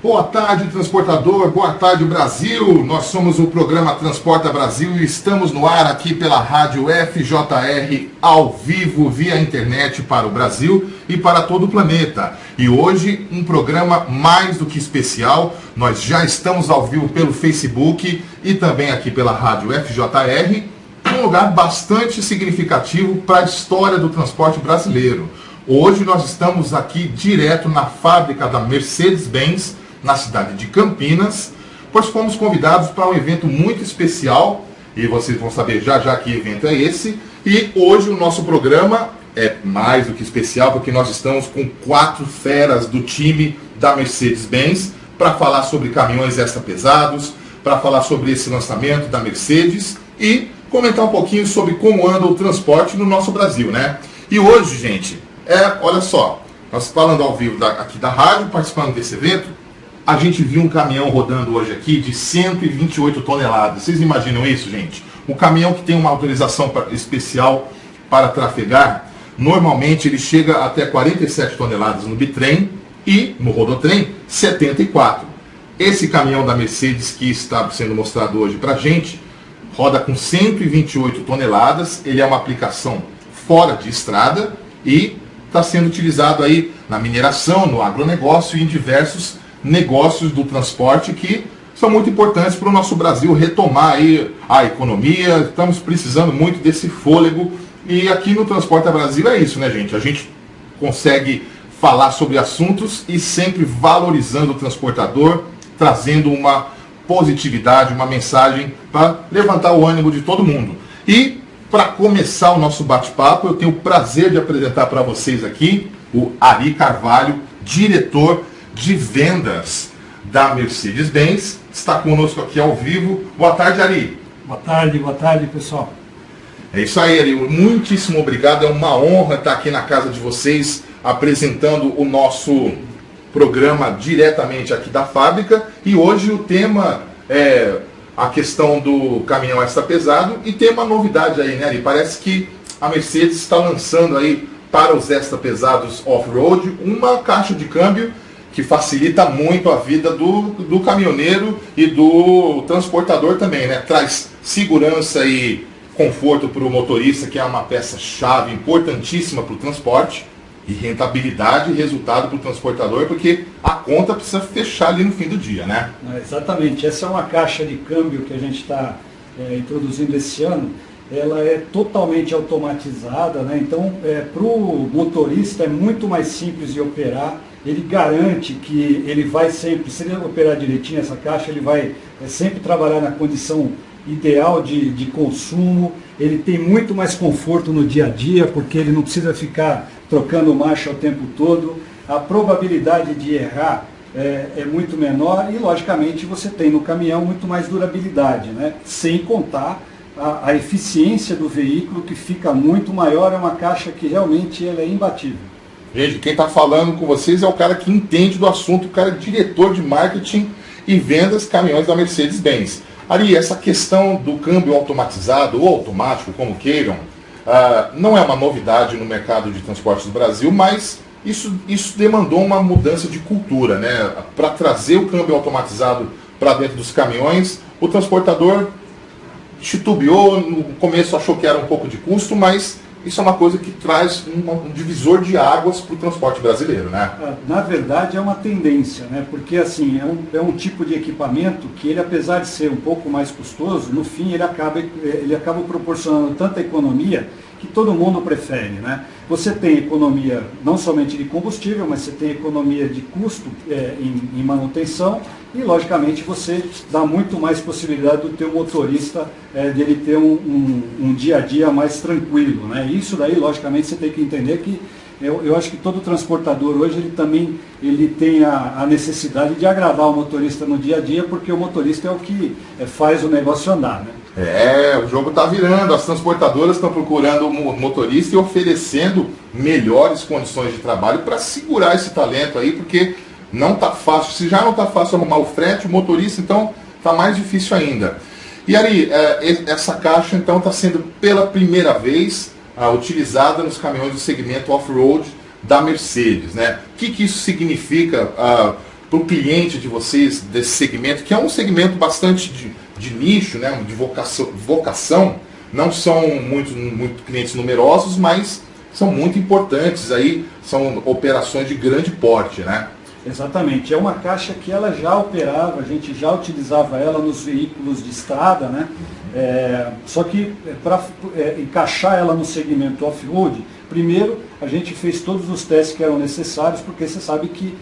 Boa tarde, transportador. Boa tarde, Brasil. Nós somos o programa Transporta Brasil e estamos no ar aqui pela rádio FJR, ao vivo, via internet para o Brasil e para todo o planeta. E hoje, um programa mais do que especial. Nós já estamos ao vivo pelo Facebook e também aqui pela rádio FJR, um lugar bastante significativo para a história do transporte brasileiro. Hoje nós estamos aqui direto na fábrica da Mercedes-Benz, na cidade de Campinas, pois fomos convidados para um evento muito especial, e vocês vão saber já já que evento é esse, e hoje o nosso programa é mais do que especial, porque nós estamos com 4 feras do time da Mercedes-Benz para falar sobre caminhões extra pesados, para falar sobre esse lançamento da Mercedes e comentar um pouquinho sobre como anda o transporte no nosso Brasil, né? E hoje, gente, olha só, nós falando ao vivo aqui da rádio, participando desse evento, a gente viu um caminhão rodando hoje aqui de 128 toneladas. Vocês imaginam isso, gente? Um caminhão que tem uma autorização especial para trafegar, normalmente ele chega até 47 toneladas no bitrem e no rodotrem 74. Esse caminhão da Mercedes que está sendo mostrado hoje para a gente, roda com 128 toneladas, ele é uma aplicação fora de estrada e está sendo utilizado aí na mineração, no agronegócio e em diversos negócios do transporte que são muito importantes para o nosso Brasil retomar aí a economia. Estamos precisando muito desse fôlego e aqui no Transporta Brasil é isso, né, gente? A gente consegue falar sobre assuntos e sempre valorizando o transportador, trazendo uma positividade, uma mensagem para levantar o ânimo de todo mundo. E para começar o nosso bate-papo, eu tenho o prazer de apresentar para vocês aqui o Ari Carvalho, diretor de vendas da Mercedes-Benz, está conosco aqui ao vivo. Boa tarde, Ari. Boa tarde, pessoal. É isso aí, Ari. Muitíssimo obrigado. É uma honra estar aqui na casa de vocês, apresentando o nosso programa diretamente aqui da fábrica. E hoje o tema é a questão do caminhão extra pesado e tem uma novidade aí, né, Ari? Parece que a Mercedes está lançando aí para os extra pesados off-road uma caixa de câmbio que facilita muito a vida do caminhoneiro e do transportador também, né? Traz segurança e conforto para o motorista, que é uma peça-chave importantíssima para o transporte, e rentabilidade e resultado para o transportador, porque a conta precisa fechar ali no fim do dia, né? Exatamente. Essa é uma caixa de câmbio que a gente está introduzindo esse ano. Ela é totalmente automatizada, né? Então, para o motorista é muito mais simples de operar. Ele garante que ele vai sempre, se ele operar direitinho essa caixa, ele vai sempre trabalhar na condição ideal de consumo. Ele tem muito mais conforto no dia a dia, porque ele não precisa ficar trocando marcha o tempo todo. A probabilidade de errar é muito menor e, logicamente, você tem no caminhão muito mais durabilidade, né? Sem contar a eficiência do veículo, que fica muito maior. É uma caixa que realmente ela é imbatível. Gente, quem está falando com vocês é o cara que entende do assunto, o cara é diretor de marketing e vendas caminhões da Mercedes-Benz. Ari, essa questão do câmbio automatizado ou automático, como queiram, não é uma novidade no mercado de transportes do Brasil, mas isso demandou uma mudança de cultura, né? Para trazer o câmbio automatizado para dentro dos caminhões, o transportador titubeou, no começo achou que era um pouco de custo, mas isso é uma coisa que traz um divisor de águas para o transporte brasileiro, né? Na verdade é uma tendência, né? Porque assim, é um tipo de equipamento que ele, apesar de ser um pouco mais custoso, no fim ele acaba proporcionando tanta economia que todo mundo prefere, né? Você tem economia não somente de combustível, mas você tem economia de custo em manutenção e, logicamente, você dá muito mais possibilidade do teu motorista dele ter um dia a dia mais tranquilo, né? Isso daí, logicamente, você tem que entender que eu acho que todo transportador hoje ele tem a necessidade de agradar o motorista no dia a dia, porque o motorista é o que faz o negócio andar, né? O jogo está virando, as transportadoras estão procurando o motorista e oferecendo melhores condições de trabalho para segurar esse talento aí, porque não está fácil. Se já não está fácil arrumar o frete, o motorista, então está mais difícil ainda. E Ari, essa caixa então está sendo pela primeira vez utilizada nos caminhões do segmento off-road da Mercedes, né? O que isso significa para o cliente de vocês desse segmento, que é um segmento bastante de nicho, né? De vocação, não são muito clientes numerosos, mas são muito importantes aí, são operações de grande porte, né? Exatamente, é uma caixa que ela já operava, a gente já utilizava ela nos veículos de estrada, né? Só que para encaixar ela no segmento off-road, primeiro a gente fez todos os testes que eram necessários, porque você sabe que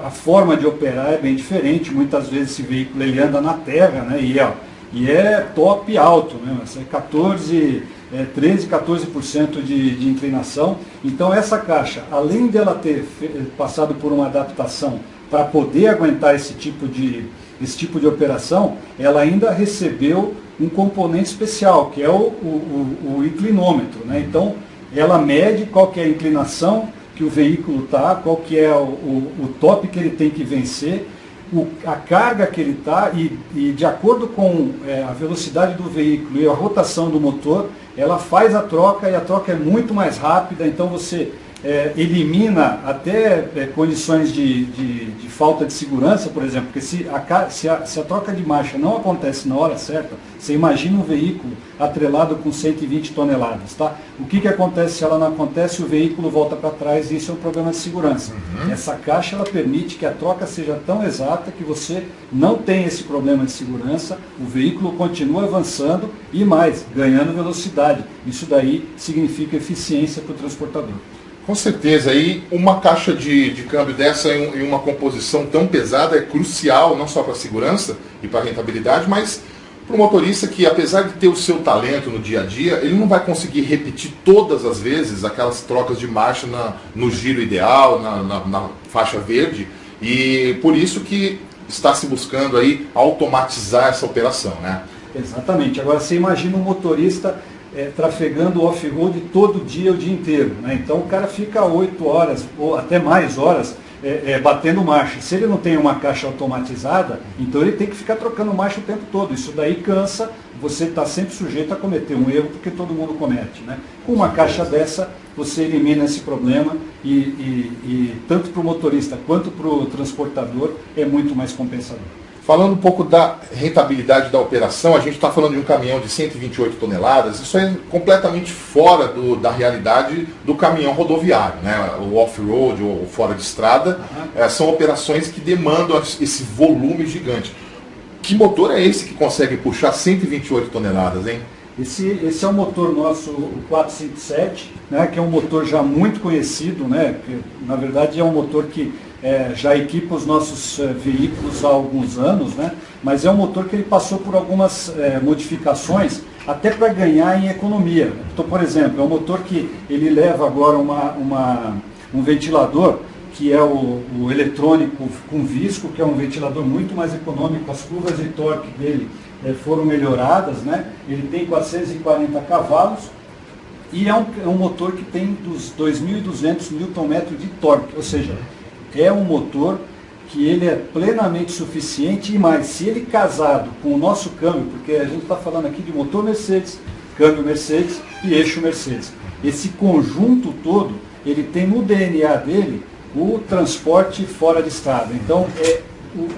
a forma de operar é bem diferente. Muitas vezes esse veículo ele anda na terra, né? E é top alto, né? 13, 14% de inclinação. Então essa caixa, além dela ter passado por uma adaptação para poder aguentar esse tipo de operação, ela ainda recebeu um componente especial, que é o inclinômetro, né? Então ela mede qual que é a inclinação que o veículo está, qual que é o top que ele tem que vencer, a carga que ele está, e de acordo com a velocidade do veículo e a rotação do motor, ela faz a troca, e a troca é muito mais rápida. Então você elimina até condições de falta de segurança, por exemplo, porque se a troca de marcha não acontece na hora certa, você imagina um veículo atrelado com 120 toneladas, tá? O que acontece se ela não acontece? O veículo volta para trás, e isso é um problema de segurança. Essa caixa ela permite que a troca seja tão exata que você não tem esse problema de segurança, o veículo continua avançando e mais, ganhando velocidade. Isso daí significa eficiência para o transportador. Com certeza, e uma caixa de câmbio dessa em uma composição tão pesada é crucial, não só para a segurança e para a rentabilidade, mas para o motorista que, apesar de ter o seu talento no dia a dia, ele não vai conseguir repetir todas as vezes aquelas trocas de marcha no giro ideal, na faixa verde, e por isso que está se buscando aí automatizar essa operação, né? Exatamente. Agora você imagina um motorista trafegando off-road todo dia, o dia inteiro, né? Então o cara fica 8 horas ou até mais horas batendo marcha. Se ele não tem uma caixa automatizada, então ele tem que ficar trocando marcha o tempo todo. Isso daí cansa, você está sempre sujeito a cometer um erro, porque todo mundo comete, né? Com uma caixa dessa, você elimina esse problema e tanto para o motorista quanto para o transportador é muito mais compensador. Falando um pouco da rentabilidade da operação, a gente está falando de um caminhão de 128 toneladas, isso é completamente fora da realidade do caminhão rodoviário, né? O off-road ou fora de estrada, são operações que demandam esse volume gigante. Que motor é esse que consegue puxar 128 toneladas, hein? Esse é o motor nosso, o 457, né, que é um motor já muito conhecido, né? Que, na verdade é um motor que já equipa os nossos veículos há alguns anos, né? Mas é um motor que ele passou por algumas modificações até para ganhar em economia. Então, por exemplo, é um motor que ele leva agora um ventilador que é o eletrônico com visco, que é um ventilador muito mais econômico. As curvas de torque dele foram melhoradas, né? Ele tem 440 cavalos e é um motor que tem dos 2.200 Nm de torque, ou seja, é um motor que ele é plenamente suficiente, e mais, se ele casado com o nosso câmbio, porque a gente está falando aqui de motor Mercedes, câmbio Mercedes e eixo Mercedes. Esse conjunto todo, ele tem no DNA dele o transporte fora de estrada. Então é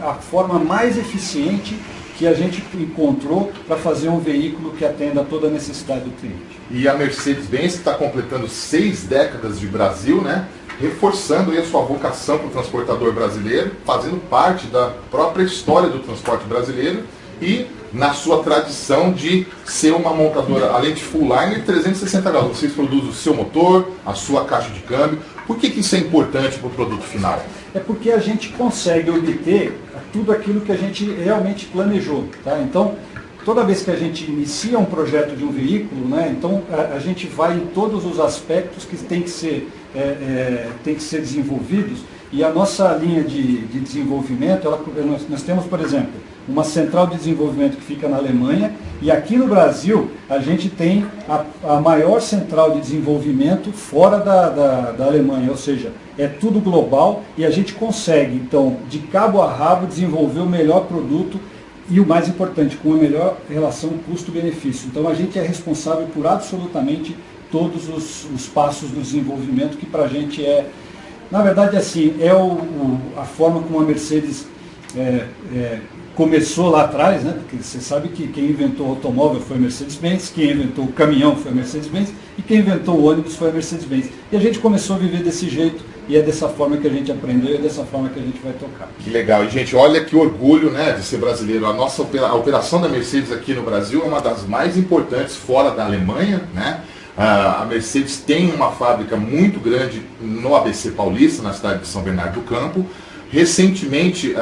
a forma mais eficiente que a gente encontrou para fazer um veículo que atenda a toda a necessidade do cliente. E a Mercedes-Benz está completando 6 décadas de Brasil, né? Reforçando aí a sua vocação para o transportador brasileiro, fazendo parte da própria história do transporte brasileiro e na sua tradição de ser uma montadora, além de full line, 360 graus. Vocês produzem o seu motor, a sua caixa de câmbio. Por que isso é importante para o produto final? É porque a gente consegue obter tudo aquilo que a gente realmente planejou, tá? Então, toda vez que a gente inicia um projeto de um veículo, né, então a gente vai em todos os aspectos que tem que ser desenvolvidos, e a nossa linha de desenvolvimento, nós temos, por exemplo, uma central de desenvolvimento que fica na Alemanha, e aqui no Brasil a gente tem a maior central de desenvolvimento fora da Alemanha, ou seja, é tudo global, e a gente consegue, então, de cabo a rabo, desenvolver o melhor produto e o mais importante, com a melhor relação custo-benefício. Então a gente é responsável por absolutamente todos os passos do desenvolvimento, que para a gente na verdade, assim, a forma como a Mercedes começou lá atrás, né? Porque você sabe que quem inventou o automóvel foi a Mercedes-Benz, quem inventou o caminhão foi a Mercedes-Benz e quem inventou o ônibus foi a Mercedes-Benz. E a gente começou a viver desse jeito, e é dessa forma que a gente aprendeu, e é dessa forma que a gente vai tocar. Que legal. E, gente, olha que orgulho, né, de ser brasileiro. A operação da Mercedes aqui no Brasil é uma das mais importantes fora da Alemanha, né? A Mercedes tem uma fábrica muito grande no ABC Paulista, na cidade de São Bernardo do Campo. Recentemente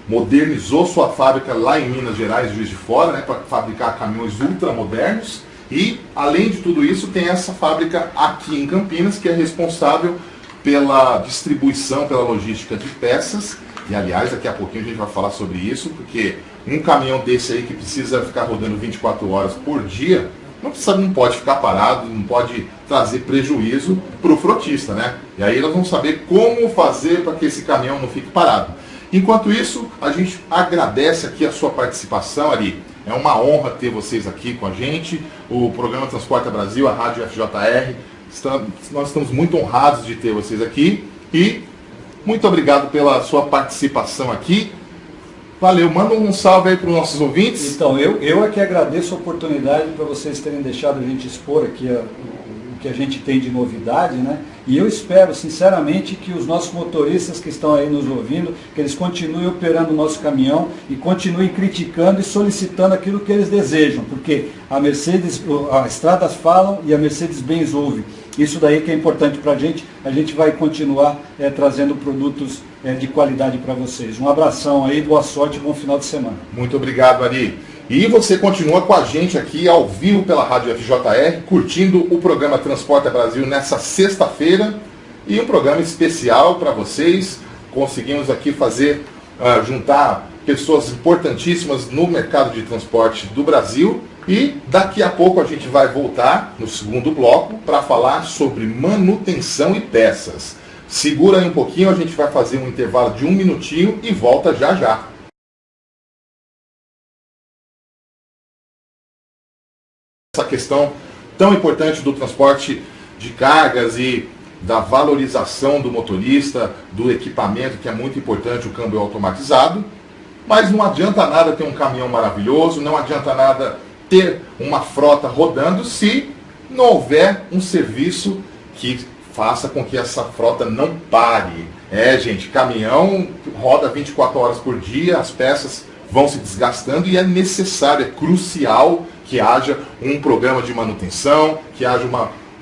modernizou sua fábrica lá em Minas Gerais, Juiz de Fora, né, para fabricar caminhões ultramodernos. E, além de tudo isso, tem essa fábrica aqui em Campinas, que é responsável pela distribuição, pela logística de peças. E, aliás, daqui a pouquinho a gente vai falar sobre isso, porque um caminhão desse aí que precisa ficar rodando 24 horas por dia, não pode ficar parado, não pode trazer prejuízo para o frotista, né? E aí nós vamos saber como fazer para que esse caminhão não fique parado. Enquanto isso, a gente agradece aqui a sua participação, Ari. É uma honra ter vocês aqui com a gente. O programa Transporta Brasil, a Rádio FJR, nós estamos muito honrados de ter vocês aqui. E muito obrigado pela sua participação aqui. Valeu, manda um salve aí para os nossos ouvintes. Então, eu é que agradeço a oportunidade para vocês terem deixado a gente expor aqui o que a gente tem de novidade, né? E eu espero, sinceramente, que os nossos motoristas que estão aí nos ouvindo, que eles continuem operando o nosso caminhão e continuem criticando e solicitando aquilo que eles desejam, porque a Mercedes, as estradas falam e a Mercedes-Benz ouve. Isso daí que é importante para a gente vai continuar trazendo produtos de qualidade para vocês. Um abração aí, boa sorte e bom final de semana. Muito obrigado, Ari. E você continua com a gente aqui ao vivo pela Rádio FJR, curtindo o programa Transporta Brasil nessa sexta-feira. E um programa especial para vocês. Conseguimos aqui juntar pessoas importantíssimas no mercado de transporte do Brasil. E daqui a pouco a gente vai voltar no segundo bloco para falar sobre manutenção e peças. Segura aí um pouquinho, a gente vai fazer um intervalo de 1 minutinho e volta já já. Essa questão tão importante do transporte de cargas e da valorização do motorista, do equipamento, que é muito importante, o câmbio automatizado. Mas não adianta nada ter um caminhão maravilhoso, não adianta nada ter uma frota rodando se não houver um serviço que faça com que essa frota não pare. Gente, caminhão roda 24 horas por dia, as peças vão se desgastando e é necessário, é crucial que haja um programa de manutenção, que haja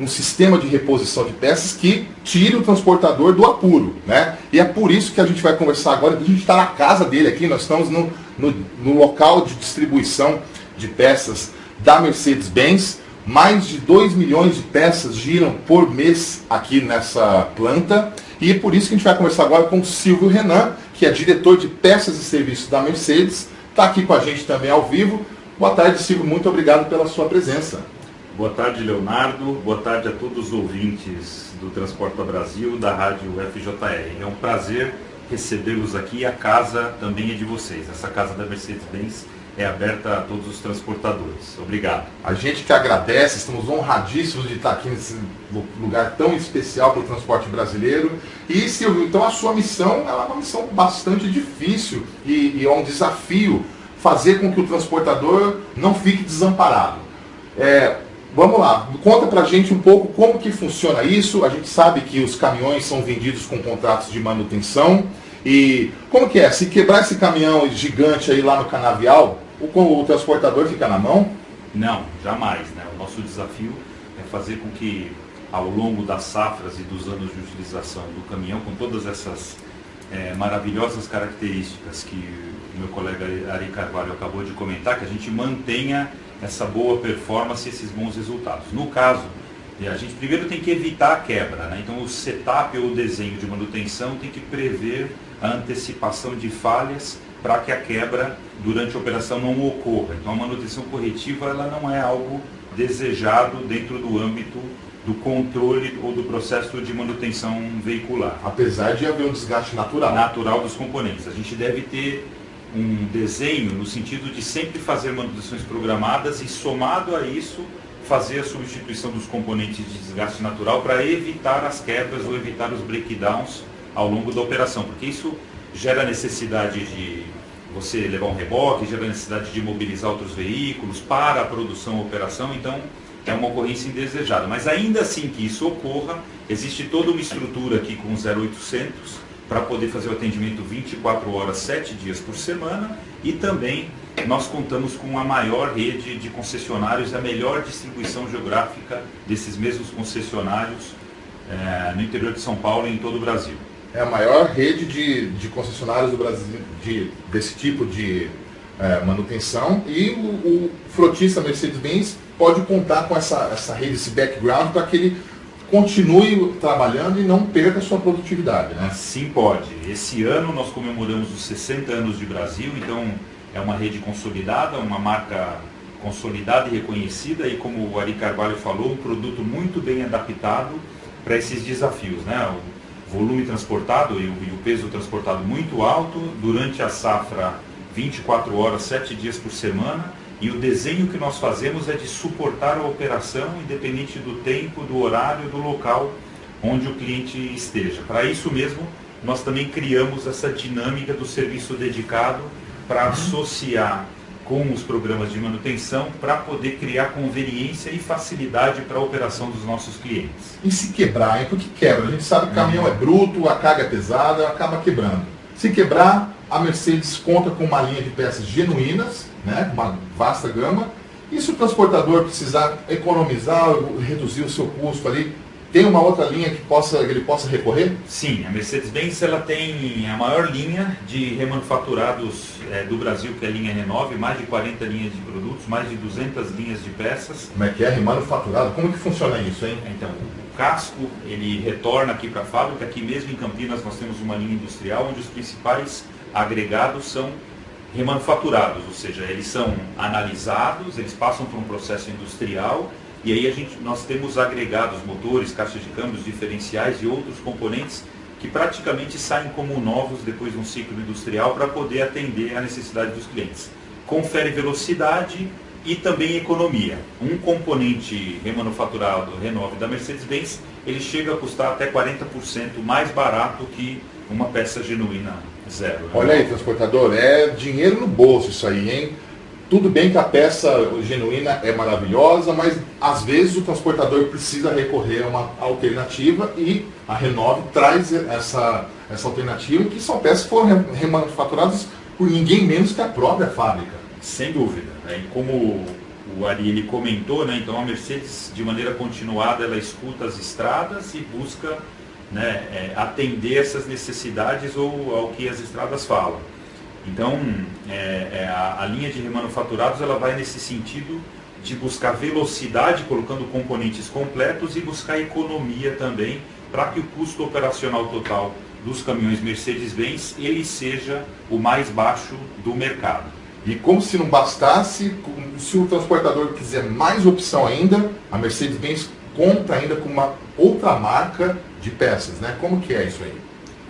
um sistema de reposição de peças que tire o transportador do apuro, né? E é por isso que a gente vai conversar agora. A gente está na casa dele aqui, nós estamos no local de distribuição de peças da Mercedes-Benz. Mais de 2 milhões de peças giram por mês aqui nessa planta. E é por isso que a gente vai conversar agora com o Silvio Renan, que é diretor de peças e serviços da Mercedes. Está aqui com a gente também ao vivo. Boa tarde, Silvio. Muito obrigado pela sua presença. Boa tarde, Leonardo. Boa tarde a todos os ouvintes do Transporta Brasil, da Rádio FJR. É um prazer recebê-los aqui. A casa também é de vocês. Essa casa da Mercedes-Benz é aberta a todos os transportadores. Obrigado. A gente que agradece, estamos honradíssimos de estar aqui nesse lugar tão especial para o transporte brasileiro. E, Silvio, então a sua missão é uma missão bastante difícil e é um desafio fazer com que o transportador não fique desamparado. Vamos lá, conta pra gente um pouco como que funciona isso. A gente sabe que os caminhões são vendidos com contratos de manutenção. E como que é? Se quebrar esse caminhão gigante aí lá no canavial, o transportador fica na mão? Não, jamais, né? O nosso desafio é fazer com que ao longo das safras e dos anos de utilização do caminhão, com todas essas maravilhosas características que o meu colega Ari Carvalho acabou de comentar, que a gente mantenha essa boa performance e esses bons resultados. No caso, a gente primeiro tem que evitar a quebra, né? Então o setup ou o desenho de manutenção tem que prever a antecipação de falhas para que a quebra durante a operação não ocorra. Então a manutenção corretiva ela não é algo desejado dentro do âmbito do controle ou do processo de manutenção veicular. Apesar de haver um desgaste natural dos componentes. A gente deve ter um desenho no sentido de sempre fazer manutenções programadas e, somado a isso, fazer a substituição dos componentes de desgaste natural para evitar as quebras ou evitar os breakdowns ao longo da operação, porque isso gera necessidade de você levar um reboque, gera necessidade de mobilizar outros veículos para a produção ou operação, então é uma ocorrência indesejada. Mas ainda assim que isso ocorra, existe toda uma estrutura aqui com 0800 para poder fazer o atendimento 24 horas, 7 dias por semana, e também nós contamos com a maior rede de concessionários, a melhor distribuição geográfica desses mesmos concessionários no interior de São Paulo e em todo o Brasil. É a maior rede de concessionários do Brasil desse tipo de manutenção, e o frotista Mercedes-Benz pode contar com essa rede, esse background, para que ele continue trabalhando e não perca a sua produtividade, né? Sim, pode. Esse ano nós comemoramos os 60 anos de Brasil, então é uma rede consolidada, uma marca consolidada e reconhecida, e como o Ari Carvalho falou, um produto muito bem adaptado para esses desafios, né? O volume transportado e o peso transportado muito alto, durante a safra 24 horas, 7 dias por semana, e o desenho que nós fazemos é de suportar a operação independente do tempo, do horário, do local onde o cliente esteja. Para isso mesmo, nós também criamos essa dinâmica do serviço dedicado para associar com os programas de manutenção para poder criar conveniência e facilidade para a operação dos nossos clientes. E se quebrar, hein? Porque quebra. A gente sabe que o caminhão é bruto, a carga é pesada, acaba quebrando. Se quebrar, a Mercedes conta com uma linha de peças genuínas, né? Uma vasta gama. E se o transportador precisar economizar, reduzir o seu custo ali, tem uma outra linha que ele possa recorrer? Sim, a Mercedes-Benz ela tem a maior linha de remanufaturados do Brasil, que é a linha Renove, mais de 40 linhas de produtos, mais de 200 linhas de peças. Como é que é remanufaturado? Como que funciona isso, hein? Então, o casco, ele retorna aqui para a fábrica. Aqui mesmo em Campinas nós temos uma linha industrial onde os principais agregados são remanufaturados, ou seja, eles são analisados, eles passam por um processo industrial. E aí nós temos agregados, motores, caixas de câmbios, diferenciais e outros componentes que praticamente saem como novos depois de um ciclo industrial para poder atender a necessidade dos clientes. Confere velocidade e também economia. Um componente remanufaturado Renove da Mercedes-Benz, ele chega a custar até 40% mais barato que uma peça genuína zero. Né? Olha aí, transportador, é dinheiro no bolso isso aí, hein? Tudo bem que a peça genuína é maravilhosa, mas às vezes o transportador precisa recorrer a uma alternativa, e a Renove traz essa alternativa, que são peças que foram remanufaturadas por ninguém menos que a própria fábrica. Sem dúvida. E como o Ari ele comentou, né, então a Mercedes, de maneira continuada, ela escuta as estradas e busca, né, atender essas necessidades ou ao que as estradas falam. Então, a linha de remanufaturados ela vai nesse sentido de buscar velocidade, colocando componentes completos, e buscar economia também, para que o custo operacional total dos caminhões Mercedes-Benz ele seja o mais baixo do mercado. E como se não bastasse, se o transportador quiser mais opção ainda, a Mercedes-Benz conta ainda com uma outra marca de peças, né? Como que é isso aí?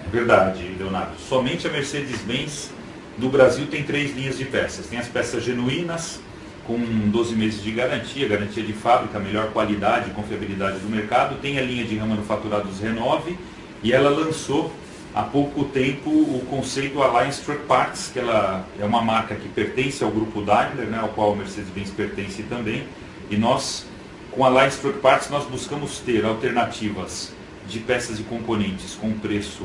É verdade, Leonardo. Somente a Mercedes-Benz no Brasil tem 3 linhas de peças. Tem as peças genuínas, com 12 meses de garantia de fábrica, melhor qualidade e confiabilidade do mercado. Tem a linha de remanufaturados Renove, e ela lançou há pouco tempo o conceito Alliance Truck Parts, que ela é uma marca que pertence ao grupo Daimler, né, ao qual a Mercedes-Benz pertence também. E nós, com a Alliance Truck Parts, nós buscamos ter alternativas de peças e componentes com preço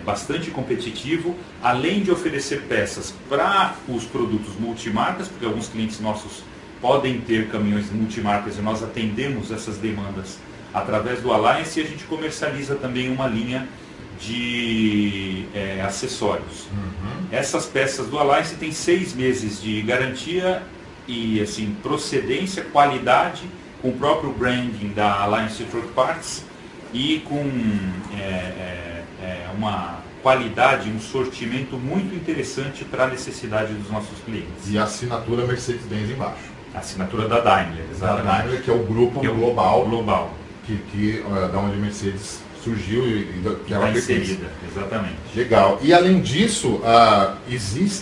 bastante competitivo, além de oferecer peças para os produtos multimarcas, porque alguns clientes nossos podem ter caminhões multimarcas e nós atendemos essas demandas através do Alliance, e a gente comercializa também uma linha de acessórios. Essas peças do Alliance têm 6 meses de garantia e assim, procedência, qualidade, com o próprio branding da Alliance Truck Parts e com uma qualidade, um sortimento muito interessante para a necessidade dos nossos clientes. E a assinatura Mercedes-Benz embaixo. A assinatura da Daimler, exatamente. Da Daimler, que é o grupo que é o global. Da onde a Mercedes surgiu e que ela está inserida, exatamente. Legal. E além disso,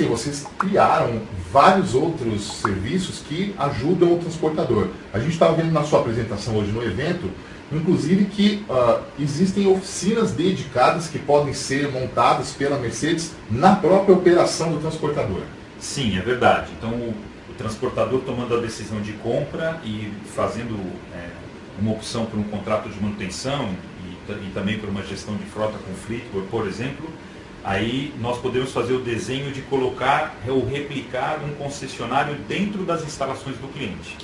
vocês criaram vários outros serviços que ajudam o transportador. A gente estava vendo na sua apresentação hoje no evento, inclusive que existem oficinas dedicadas que podem ser montadas pela Mercedes na própria operação do transportador. Sim, é verdade. Então o transportador tomando a decisão de compra e fazendo uma opção por um contrato de manutenção e também por uma gestão de frota com Fleetwood, por exemplo, aí nós podemos fazer o desenho de colocar ou replicar um concessionário dentro das instalações do cliente.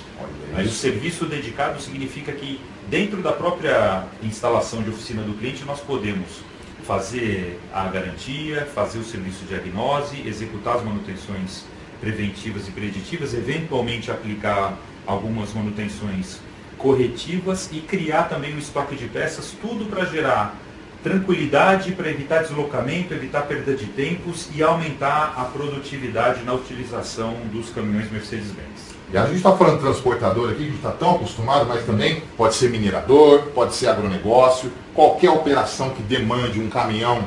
Aí o serviço dedicado significa que dentro da própria instalação de oficina do cliente nós podemos fazer a garantia, fazer o serviço de diagnose, executar as manutenções preventivas e preditivas, eventualmente aplicar algumas manutenções corretivas e criar também um estoque de peças, tudo para gerar tranquilidade, para evitar deslocamento, evitar perda de tempos e aumentar a produtividade na utilização dos caminhões Mercedes-Benz. E a gente está falando de transportador aqui, que a gente está tão acostumado, mas também pode ser minerador, pode ser agronegócio, qualquer operação que demande um caminhão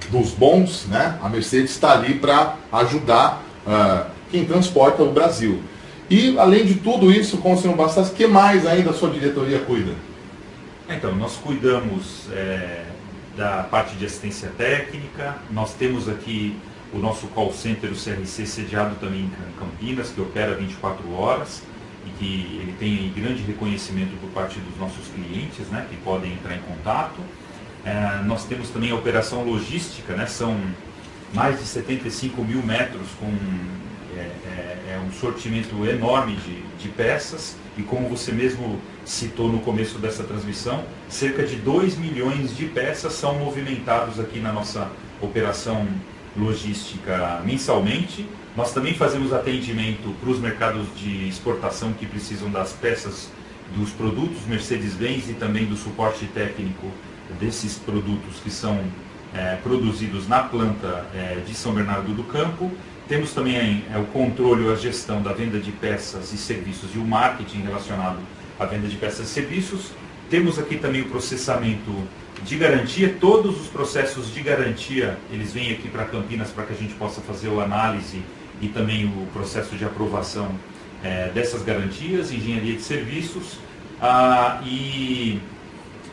dos bons, né? A Mercedes está ali para ajudar quem transporta o Brasil. E, além de tudo isso, como se não bastasse, o que mais ainda a sua diretoria cuida? Então, nós cuidamos da parte de assistência técnica, nós temos aqui o nosso call center, o CRC, sediado também em Campinas, que opera 24 horas e que ele tem grande reconhecimento por parte dos nossos clientes, né, que podem entrar em contato. Nós temos também a operação logística, né, são mais de 75 mil metros com um sortimento enorme de peças e, como você mesmo citou no começo dessa transmissão, cerca de 2 milhões de peças são movimentados aqui na nossa operação logística mensalmente. Nós também fazemos atendimento para os mercados de exportação que precisam das peças dos produtos Mercedes-Benz e também do suporte técnico desses produtos que são produzidos na planta de São Bernardo do Campo. Temos também o controle, a gestão da venda de peças e serviços e o marketing relacionado à venda de peças e serviços. Temos aqui também o processamento de garantia. Todos os processos de garantia, eles vêm aqui para Campinas para que a gente possa fazer a análise e também o processo de aprovação dessas garantias, engenharia de serviços. E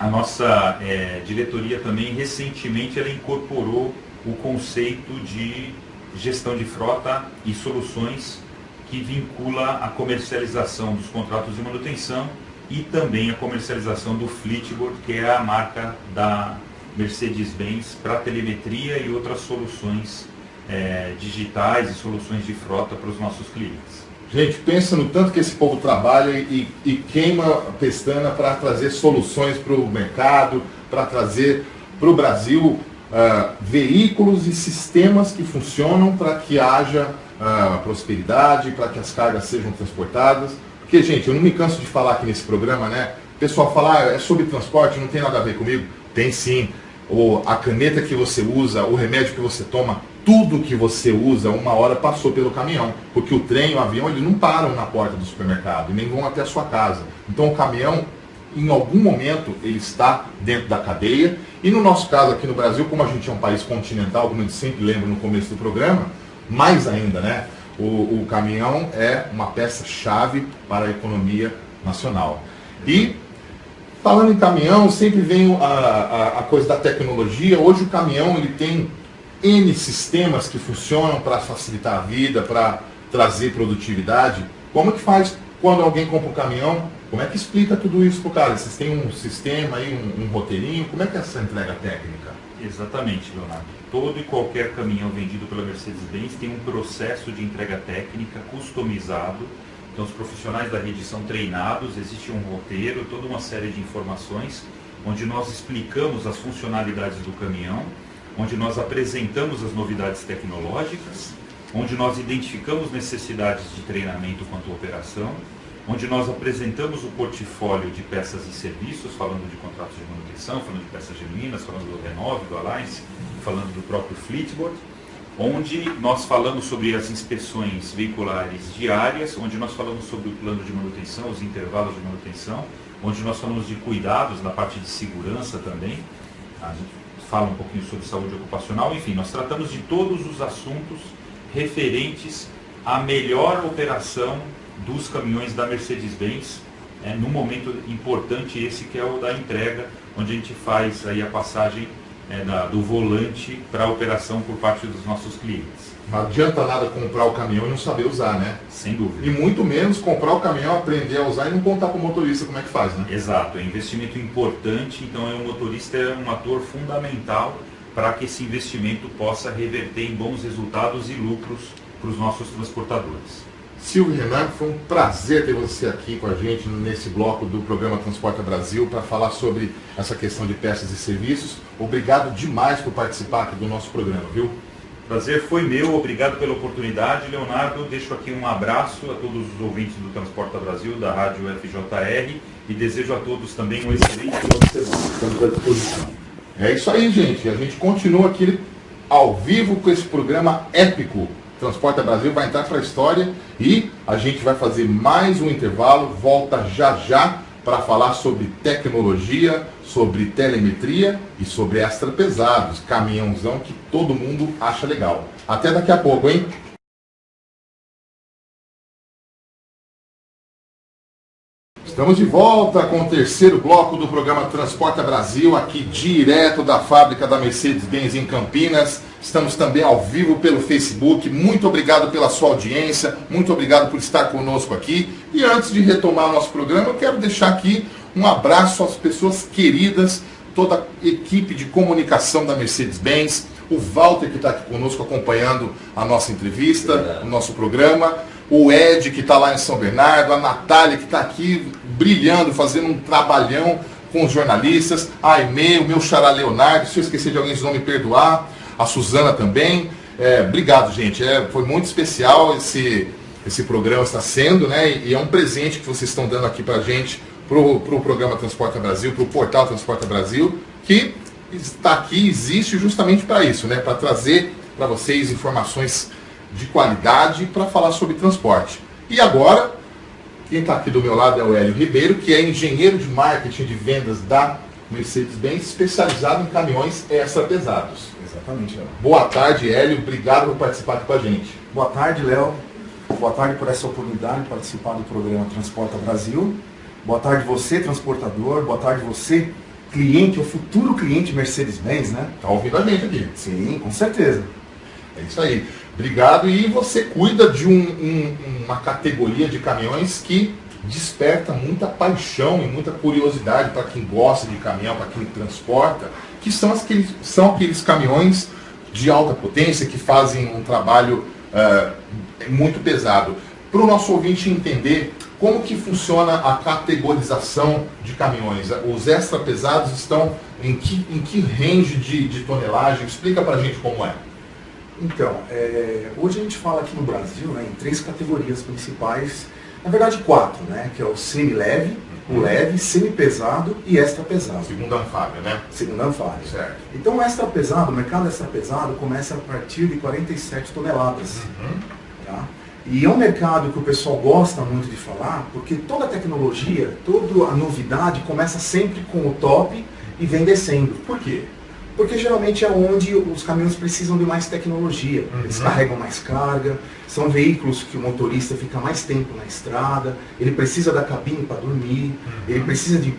a nossa diretoria também, recentemente, ela incorporou o conceito de gestão de frota e soluções que vincula a comercialização dos contratos de manutenção e também a comercialização do Fleetwood, que é a marca da Mercedes-Benz para telemetria e outras soluções digitais e soluções de frota para os nossos clientes. Gente, pensa no tanto que esse povo trabalha e queima a pestana para trazer soluções para o mercado, para trazer para o Brasil veículos e sistemas que funcionam para que haja prosperidade, para que as cargas sejam transportadas. Porque, gente, eu não me canso de falar aqui nesse programa, né? O pessoal fala, é sobre transporte, não tem nada a ver comigo. Tem sim. A caneta que você usa, o remédio que você toma, tudo que você usa, uma hora passou pelo caminhão. Porque o trem, o avião, eles não param na porta do supermercado e nem vão até a sua casa. Então o caminhão, em algum momento, ele está dentro da cadeia. E no nosso caso aqui no Brasil, como a gente é um país continental, como a gente sempre lembra no começo do programa, mais ainda, né? O caminhão é uma peça-chave para a economia nacional. E, falando em caminhão, sempre vem a coisa da tecnologia. Hoje o caminhão ele tem N sistemas que funcionam para facilitar a vida, para trazer produtividade. Como que faz quando alguém compra um caminhão? Como é que explica tudo isso para o cara? Vocês têm um sistema aí, um roteirinho? Como é que é essa entrega técnica? Exatamente, Leonardo. Todo e qualquer caminhão vendido pela Mercedes-Benz tem um processo de entrega técnica customizado. Então os profissionais da rede são treinados, existe um roteiro, toda uma série de informações onde nós explicamos as funcionalidades do caminhão, onde nós apresentamos as novidades tecnológicas, onde nós identificamos necessidades de treinamento quanto à operação, onde nós apresentamos o portfólio de peças e serviços, falando de contratos de manutenção, falando de peças genuínas, falando do Renove, do Alliance, falando do próprio Fleetboard, onde nós falamos sobre as inspeções veiculares diárias, onde nós falamos sobre o plano de manutenção, os intervalos de manutenção, onde nós falamos de cuidados na parte de segurança também, a gente fala um pouquinho sobre saúde ocupacional, enfim, nós tratamos de todos os assuntos referentes à melhor operação dos caminhões da Mercedes-Benz, num momento importante esse que é o da entrega, onde a gente faz aí a passagem do volante para a operação por parte dos nossos clientes. Não adianta nada comprar o caminhão e não saber usar, né? Sem dúvida. E muito menos comprar o caminhão, aprender a usar e não contar para o motorista como é que faz, né? Exato, é um investimento importante, então o motorista é um ator fundamental para que esse investimento possa reverter em bons resultados e lucros para os nossos transportadores. Silvio Renan, foi um prazer ter você aqui com a gente nesse bloco do programa Transporta Brasil para falar sobre essa questão de peças e serviços. Obrigado demais por participar aqui do nosso programa, viu? Prazer foi meu, obrigado pela oportunidade, Leonardo. Deixo aqui um abraço a todos os ouvintes do Transporta Brasil, da Rádio FJR, e desejo a todos também um excelente final de semana. Estamos à disposição. É isso aí, gente. A gente continua aqui ao vivo com esse programa épico. Transporta Brasil vai entrar para a história e a gente vai fazer mais um intervalo, volta já já para falar sobre tecnologia, sobre telemetria e sobre extra pesados, caminhãozão que todo mundo acha legal. Até daqui a pouco, hein? Estamos de volta com o terceiro bloco do programa Transporta Brasil, aqui direto da fábrica da Mercedes-Benz em Campinas. Estamos também ao vivo pelo Facebook. Muito obrigado pela sua audiência, muito obrigado por estar conosco aqui. E antes de retomar o nosso programa, eu quero deixar aqui um abraço às pessoas queridas, toda a equipe de comunicação da Mercedes-Benz, o Walter que está aqui conosco acompanhando a nossa entrevista, o nosso programa, o Ed que está lá em São Bernardo, a Natália que está aqui brilhando, fazendo um trabalhão com os jornalistas, a Aimee, o meu xará Leonardo, se eu esquecer de alguém, vocês vão me perdoar, a Suzana também. Obrigado, gente, foi muito especial esse programa está sendo, né? E é um presente que vocês estão dando aqui para a gente, para o programa Transporta Brasil, para o portal Transporta Brasil, que está aqui, existe justamente para isso, né? Para trazer para vocês informações de qualidade para falar sobre transporte. E agora, quem está aqui do meu lado é o Hélio Ribeiro, que é engenheiro de marketing de vendas da Mercedes-Benz, especializado em caminhões extra pesados. Exatamente, Léo. Boa tarde, Hélio. Obrigado por participar aqui com a gente. Boa tarde, Léo. Boa tarde por essa oportunidade de participar do programa Transporta Brasil. Boa tarde você, transportador. Boa tarde você, cliente ou futuro cliente Mercedes-Benz, né? Está ouvindo a gente aqui. Sim, com certeza. É isso aí. Obrigado. E você cuida de uma categoria de caminhões que desperta muita paixão e muita curiosidade para quem gosta de caminhão, para quem transporta, que são aqueles caminhões de alta potência que fazem um trabalho muito pesado. Para o nosso ouvinte entender como que funciona a categorização de caminhões, os extra pesados estão em que range de tonelagem? Explica para a gente como é. Então, hoje a gente fala aqui no Brasil, né, em 3 categorias principais, na verdade 4, né, que é o semi-leve, o leve, semi-pesado e extra pesado. Segundo a Anfávia, né? Segundo a Anfávia. Certo. Então o extra pesado, o mercado extra pesado começa a partir de 47 toneladas. Tá? E é um mercado que o pessoal gosta muito de falar, porque toda a tecnologia, toda a novidade começa sempre com o top e vem descendo. Por quê? Porque geralmente é onde os caminhões precisam de mais tecnologia. Eles carregam mais carga, são veículos que o motorista fica mais tempo na estrada, ele precisa da cabine para dormir, ele precisa de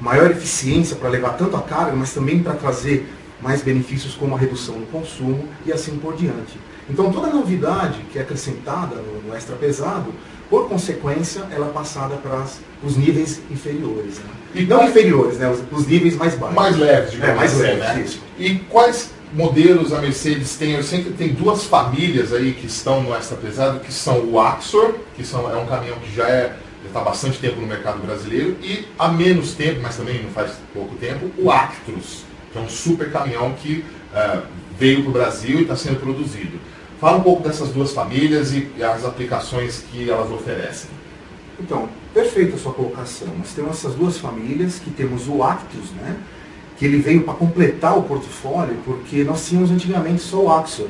maior eficiência para levar tanto a carga, mas também para trazer mais benefícios como a redução do consumo e assim por diante. Então toda novidade que é acrescentada no extra pesado, por consequência, ela é passada para os níveis inferiores. Né? E não inferiores, né? Os níveis mais baixos. Mais leves, digamos. Mais leves, né? isso. E quais modelos a Mercedes tem? Eu sei que tem duas famílias aí que estão no extra pesado, que são o Axor, é um caminhão que já está há bastante tempo no mercado brasileiro, e há menos tempo, mas também não faz pouco tempo, o Actros, que é um super caminhão que veio para o Brasil e está sendo produzido. Fala um pouco dessas duas famílias e as aplicações que elas oferecem. Então, perfeita a sua colocação. Nós temos essas duas famílias, que temos o Actros, né? Que ele veio para completar o portfólio, porque nós tínhamos antigamente só o Axor.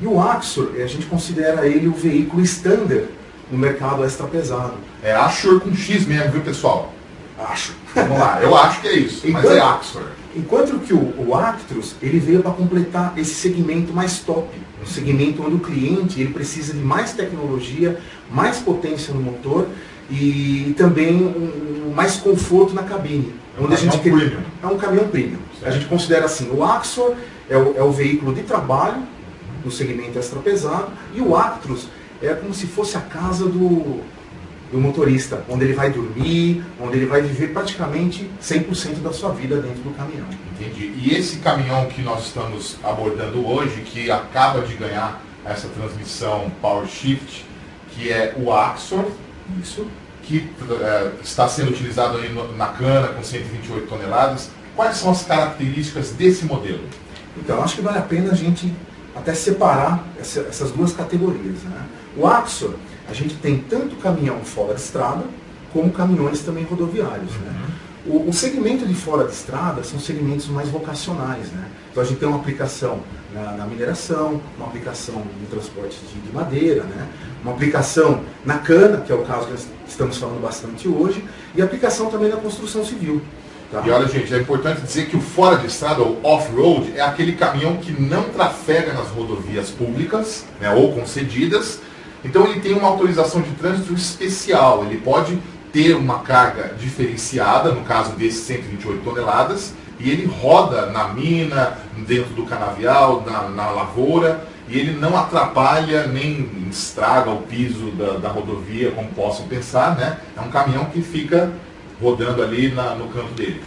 E o Axor, a gente considera ele o veículo standard no mercado extra pesado. É Axor com X mesmo, viu, pessoal? Acho. Vamos lá, eu acho que é isso, mas é Axor. Enquanto que o Actros, ele veio para completar esse segmento mais top, um segmento onde o cliente ele precisa de mais tecnologia, mais potência no motor e também mais conforto na cabine. Onde a gente premium. É um caminhão premium. Certo. A gente considera assim, o Axor é o veículo de trabalho no segmento extra pesado e o Actros é como se fosse a casa do motorista, onde ele vai dormir, onde ele vai viver praticamente 100% da sua vida dentro do caminhão. Entendi. E esse caminhão que nós estamos abordando hoje, que acaba de ganhar essa transmissão Power Shift, que é o Axor, Isso. que está sendo utilizado aí na cana com 128 toneladas. Quais são as características desse modelo? Então, acho que vale a pena a gente até separar essas duas categorias, né? O Axor, a gente tem tanto caminhão fora de estrada, como caminhões também rodoviários, né? O segmento de fora de estrada são segmentos mais vocacionais, né? Então a gente tem uma aplicação na mineração, uma aplicação no transporte de madeira, né? Uma aplicação na cana, que é o caso que nós estamos falando bastante hoje, e aplicação também na construção civil. Tá? E olha, gente, é importante dizer que o fora de estrada, ou off-road, é aquele caminhão que não trafega nas rodovias públicas, né, ou concedidas. Então ele tem uma autorização de trânsito especial, ele pode ter uma carga diferenciada, no caso desses 128 toneladas, e ele roda na mina, dentro do canavial, na lavoura, e ele não atrapalha nem estraga o piso da rodovia, como possam pensar, né? É um caminhão que fica rodando ali no canto dele.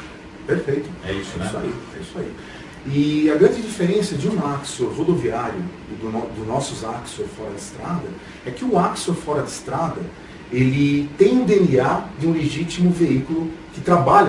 Perfeito. É isso, né? É isso aí. E a grande diferença de um Axor rodoviário e dos nossos Axor fora de estrada é que o Axor fora de estrada ele tem o DNA de um legítimo veículo que trabalha.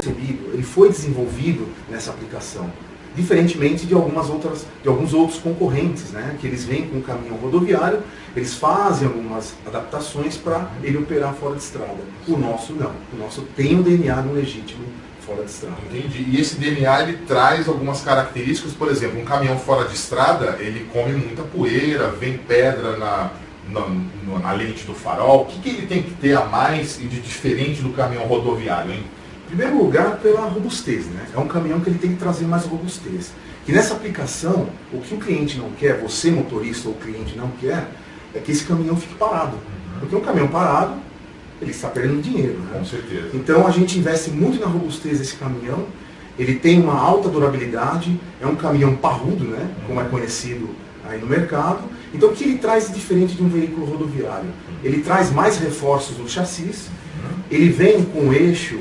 Ele foi desenvolvido nessa aplicação, diferentemente de alguns outros concorrentes, né, que eles vêm com um caminhão rodoviário, eles fazem algumas adaptações para ele operar fora de estrada. O nosso não. O nosso tem o DNA de um legítimo fora de estrada. Entendi. E esse DNA ele traz algumas características, por exemplo, um caminhão fora de estrada, ele come muita poeira, vem pedra na lente do farol. O que ele tem que ter a mais e de diferente do caminhão rodoviário, hein? Em primeiro lugar, pela robustez, né? É um caminhão que ele tem que trazer mais robustez. Que nessa aplicação, o que o cliente não quer, você motorista ou cliente não quer, é que esse caminhão fique parado. Porque um caminhão parado, ele está perdendo dinheiro, né? Com certeza. Então a gente investe muito na robustez desse caminhão, ele tem uma alta durabilidade, é um caminhão parrudo, né? Como é conhecido aí no mercado. Então o que ele traz de diferente de um veículo rodoviário? Ele traz mais reforços no chassis, ele vem com eixo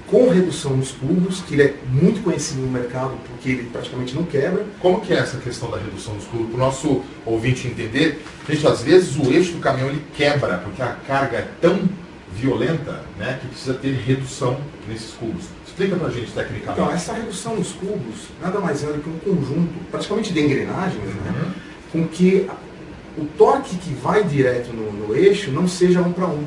com redução nos cubos, que ele é muito conhecido no mercado porque ele praticamente não quebra. Como que é essa questão da redução dos cubos? Para o nosso ouvinte entender, gente, às vezes o eixo do caminhão ele quebra, porque a carga é tão violenta, né, que precisa ter redução nesses cubos. Explica para a gente tecnicamente. Então, essa redução nos cubos nada mais é do que um conjunto, praticamente de engrenagens, né, com que o torque que vai direto no eixo não seja 1 para 1.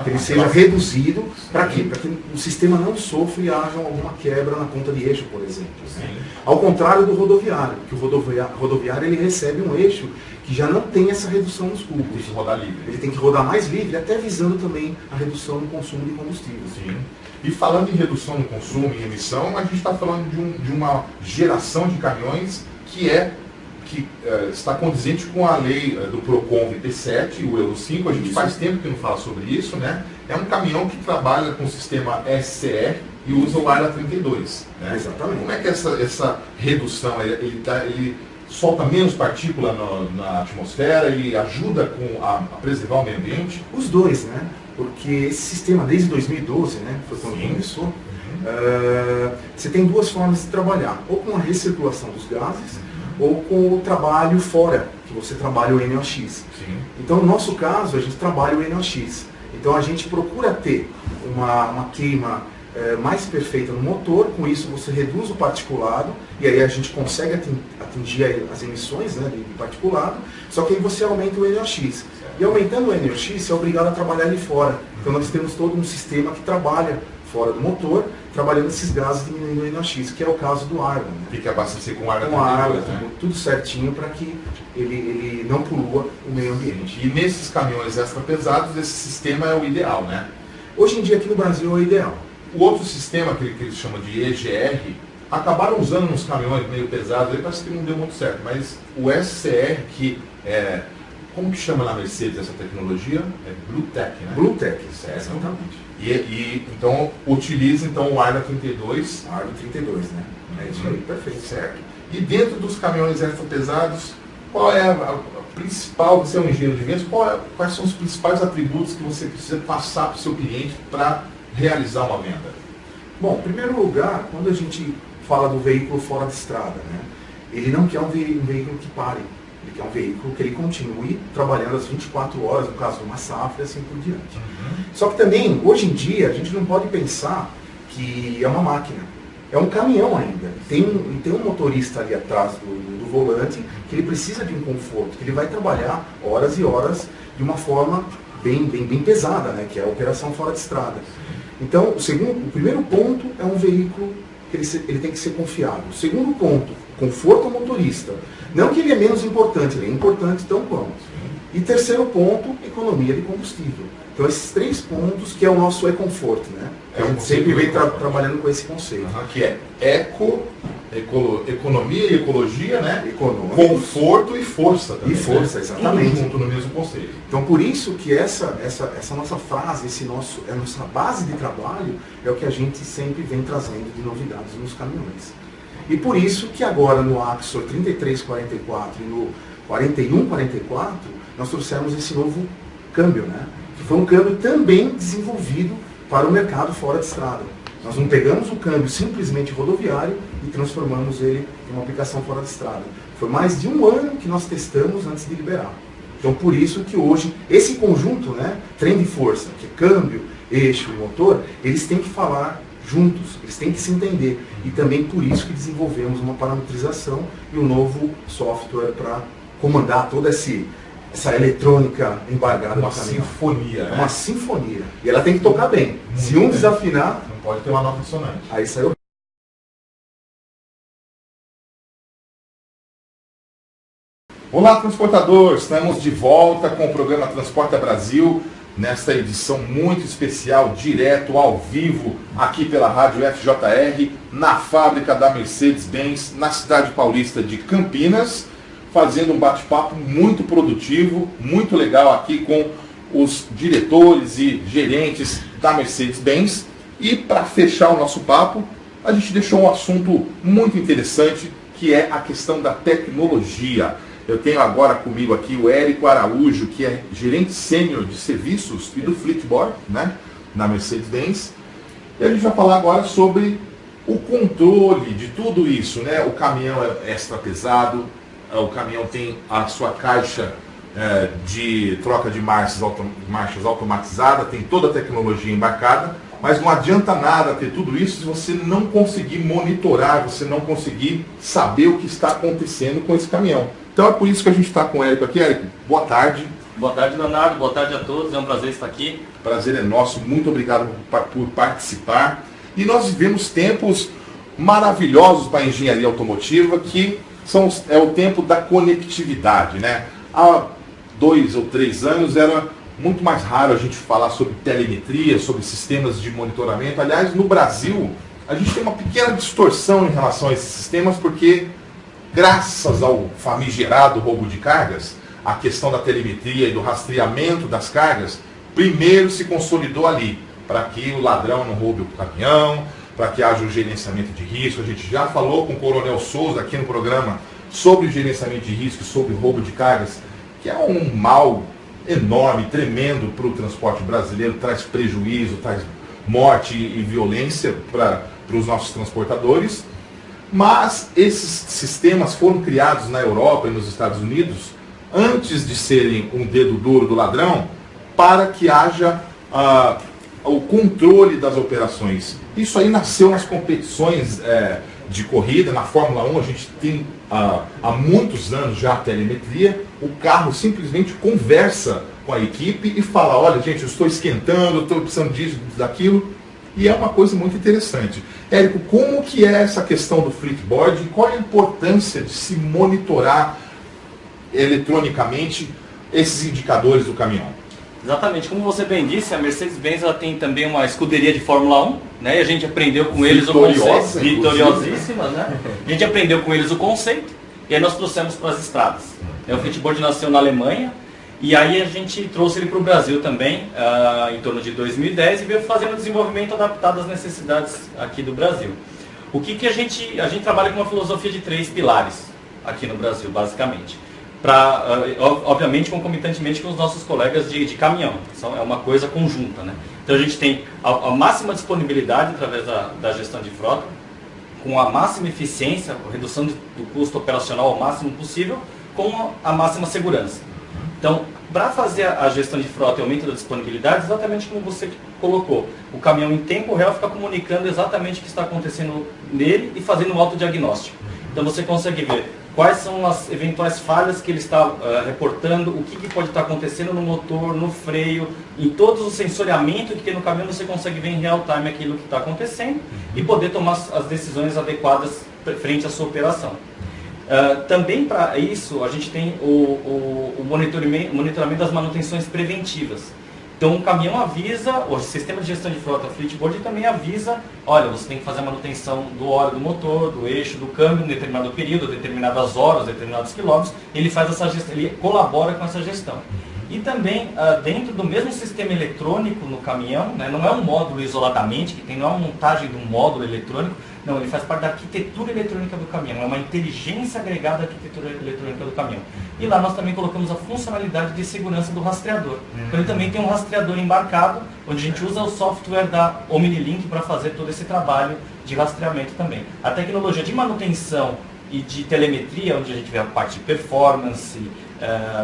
Que ele seja reduzido, para quê? Para que o sistema não sofra e haja alguma quebra na ponta de eixo, por exemplo. Né? Ao contrário do rodoviário, que o rodoviário ele recebe um eixo que já não tem essa redução nos cubos. Tem que rodar livre. Ele tem que rodar mais livre, até visando também a redução no consumo de combustível. Sim. E falando em redução no consumo e emissão, a gente está falando de uma geração de caminhões que está condizente com a lei do Procon VT7, o Euro 5, a gente faz tempo que não fala sobre isso, né? É um caminhão que trabalha com o sistema SCR e usa o ARA 32. Né? Exatamente. Como é que essa redução, ele solta menos partícula na atmosfera e ajuda a preservar o meio ambiente? Os dois, né? Porque esse sistema, desde 2012, né, foi quando começou, Você tem duas formas de trabalhar, ou com a recirculação dos gases, ou com o trabalho fora, que você trabalha o NOx. Sim. Então, no nosso caso, a gente trabalha o NOx. Então, a gente procura ter uma queima mais perfeita no motor, com isso você reduz o particulado, e aí a gente consegue atingir as emissões, né, de particulado, só que aí você aumenta o NOx. E aumentando o NOx, você é obrigado a trabalhar ali fora. Então, nós temos todo um sistema que trabalha fora do motor, trabalhando esses gases diminuindo o NOx, que é o caso do Argon. Né? Tem que abastecer com ar, né? Tudo certinho para que ele não polua o meio ambiente. E nesses caminhões extra pesados, esse sistema é o ideal, né? Hoje em dia aqui no Brasil é o ideal. O outro sistema, que eles chamam de EGR, acabaram usando nos caminhões meio pesados, aí parece que não deu muito certo, mas o SCR, que é... Como que chama na Mercedes essa tecnologia? É Bluetech, né? Bluetech, certo. exatamente. Então, utiliza então o Argo 32. Argo 32, né? É isso aí, perfeito. Certo. E dentro dos caminhões extra pesados, qual é a principal, você é um engenheiro de vendas, quais são os principais atributos que você precisa passar para o seu cliente para realizar uma venda? Bom, em primeiro lugar, quando a gente fala do veículo fora de estrada, né? Ele não quer um veículo que pare. Ele quer um veículo que ele continue trabalhando as 24 horas, no caso de uma safra e assim por diante. Só que também, hoje em dia, a gente não pode pensar que é uma máquina. É um caminhão ainda. Tem um motorista ali atrás do volante que ele precisa de um conforto, que ele vai trabalhar horas e horas de uma forma bem pesada, né? Que é a operação fora de estrada. Então, o primeiro ponto é um veículo que ele tem que ser confiável. O segundo ponto, conforto ao motorista. Não que ele é menos importante, ele é importante tão quanto. E terceiro ponto, economia de combustível. Então esses três pontos que é o nosso e-conforto, né? A gente sempre vem trabalhando com esse conceito. Que é economia e ecologia, né? Econômico. Conforto e força também. E força, né? exatamente. Tudo junto no mesmo conceito. Então por isso que essa nossa frase, a nossa base de trabalho é o que a gente sempre vem trazendo de novidades nos caminhões. E por isso que agora no Axor 3344 e no 4144 nós trouxemos esse novo câmbio, né? Que foi um câmbio também desenvolvido para o mercado fora de estrada. Nós não pegamos o câmbio simplesmente rodoviário e transformamos ele em uma aplicação fora de estrada. Foi mais de um ano que nós testamos antes de liberar. Então por isso que hoje esse conjunto, né, trem de força, que é câmbio, eixo e motor, eles têm que falar juntos, eles têm que se entender. E também por isso que desenvolvemos uma parametrização e um novo software para comandar toda essa eletrônica embargada uma no caminhão. Sinfonia, né? Uma sinfonia. E ela tem que tocar bem. Se um desafinar, não pode ter uma nota dissonante. Aí saiu. Olá, transportador! Estamos de volta com o programa Transporta Brasil, nesta edição muito especial, direto, ao vivo, aqui pela Rádio FJR, na fábrica da Mercedes-Benz, na cidade paulista de Campinas, fazendo um bate-papo muito produtivo, muito legal aqui com os diretores e gerentes da Mercedes-Benz. E para fechar o nosso papo, a gente deixou um assunto muito interessante, que é a questão da tecnologia. Eu tenho agora comigo aqui o Érico Araújo, que é gerente sênior de serviços e do Fleetboard, né, na Mercedes-Benz. E a gente vai falar agora sobre o controle de tudo isso, né? O caminhão é extra pesado, o caminhão tem a sua caixa de troca de marchas automatizada, tem toda a tecnologia embarcada, mas não adianta nada ter tudo isso se você não conseguir monitorar, você não conseguir saber o que está acontecendo com esse caminhão. Então é por isso que a gente está com o Érico aqui. Érico, boa tarde. Boa tarde, Leonardo. Boa tarde a todos. É um prazer estar aqui. Prazer é nosso. Muito obrigado por participar. E nós vivemos tempos maravilhosos para a engenharia automotiva, que é o tempo da conectividade, né? Há 2 ou 3 anos era muito mais raro a gente falar sobre telemetria, sobre sistemas de monitoramento. Aliás, no Brasil, a gente tem uma pequena distorção em relação a esses sistemas, porque graças ao famigerado roubo de cargas, a questão da telemetria e do rastreamento das cargas, primeiro se consolidou ali, para que o ladrão não roube o caminhão, para que haja o gerenciamento de risco. A gente já falou com o Coronel Souza aqui no programa sobre o gerenciamento de risco, sobre o roubo de cargas, que é um mal enorme, tremendo para o transporte brasileiro, traz prejuízo, traz morte e violência para os nossos transportadores. Mas esses sistemas foram criados na Europa e nos Estados Unidos antes de serem um dedo duro do ladrão, para que haja o controle das operações. Isso aí nasceu nas competições de corrida, na Fórmula 1 a gente tem há muitos anos já a telemetria, o carro simplesmente conversa com a equipe e fala, olha gente, eu estou esquentando, eu estou precisando disso, daquilo, e é uma coisa muito interessante. Érico, como que é essa questão do fleetboard e qual é a importância de se monitorar eletronicamente esses indicadores do caminhão? Exatamente, como você bem disse, a Mercedes-Benz tem também uma escuderia de Fórmula 1, né? E a gente aprendeu com eles o conceito, vitoriosíssima, né? A gente aprendeu com eles o conceito e aí nós trouxemos para as estradas. O fleetboard nasceu na Alemanha e aí a gente trouxe ele para o Brasil também, em torno de 2010, e veio fazendo desenvolvimento adaptado às necessidades aqui do Brasil. O que a gente trabalha com uma filosofia de 3 pilares aqui no Brasil, basicamente. Obviamente concomitantemente com os nossos colegas de caminhão, é uma coisa conjunta, né? Então a gente tem a máxima disponibilidade através da gestão de frota, com a máxima eficiência, a redução do custo operacional ao máximo possível, com a máxima segurança. Então, para fazer a gestão de frota e aumento da disponibilidade, exatamente como você colocou, o caminhão em tempo real fica comunicando exatamente o que está acontecendo nele e fazendo um autodiagnóstico. Então você consegue ver quais são as eventuais falhas que ele está reportando, o que pode estar acontecendo no motor, no freio, em todos os sensoriamentos que tem no caminhão, você consegue ver em real time aquilo que está acontecendo e poder tomar as decisões adequadas frente à sua operação. Também para isso, a gente tem o monitoramento das manutenções preventivas. Então o caminhão avisa, o sistema de gestão de frota fleetboard também avisa, olha, você tem que fazer a manutenção do óleo do motor, do eixo, do câmbio em determinado período, determinadas horas, determinados quilômetros, ele faz essa gestão, ele colabora com essa gestão. E também dentro do mesmo sistema eletrônico no caminhão, né, não é um módulo isoladamente, que não é uma montagem de um módulo eletrônico, não, ele faz parte da arquitetura eletrônica do caminhão, é uma inteligência agregada à arquitetura eletrônica do caminhão. E lá nós também colocamos a funcionalidade de segurança do rastreador. Então ele também tem um rastreador embarcado, onde a gente usa o software da OmniLink para fazer todo esse trabalho de rastreamento também. A tecnologia de manutenção e de telemetria, onde a gente vê a parte de performance,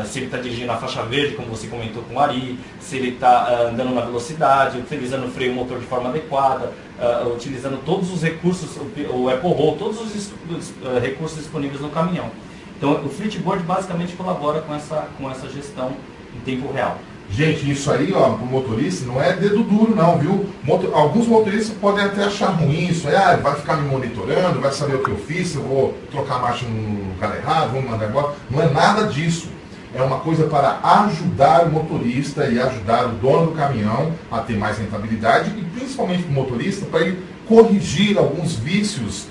se ele está dirigindo na faixa verde, como você comentou com o Ari, se ele está andando na velocidade, utilizando o freio motor de forma adequada, utilizando todos os recursos, o Apple Roll, todos os recursos disponíveis no caminhão. Então o fleetboard basicamente colabora com essa gestão em tempo real. Gente, isso aí, ó, pro motorista não é dedo duro não, viu? Alguns motoristas podem até achar ruim isso, vai ficar me monitorando, vai saber o que eu fiz, eu vou trocar a marcha no lugar errado, vou me mandar embora. Não é nada disso. É uma coisa para ajudar o motorista e ajudar o dono do caminhão a ter mais rentabilidade e principalmente para o motorista, para ele corrigir alguns vícios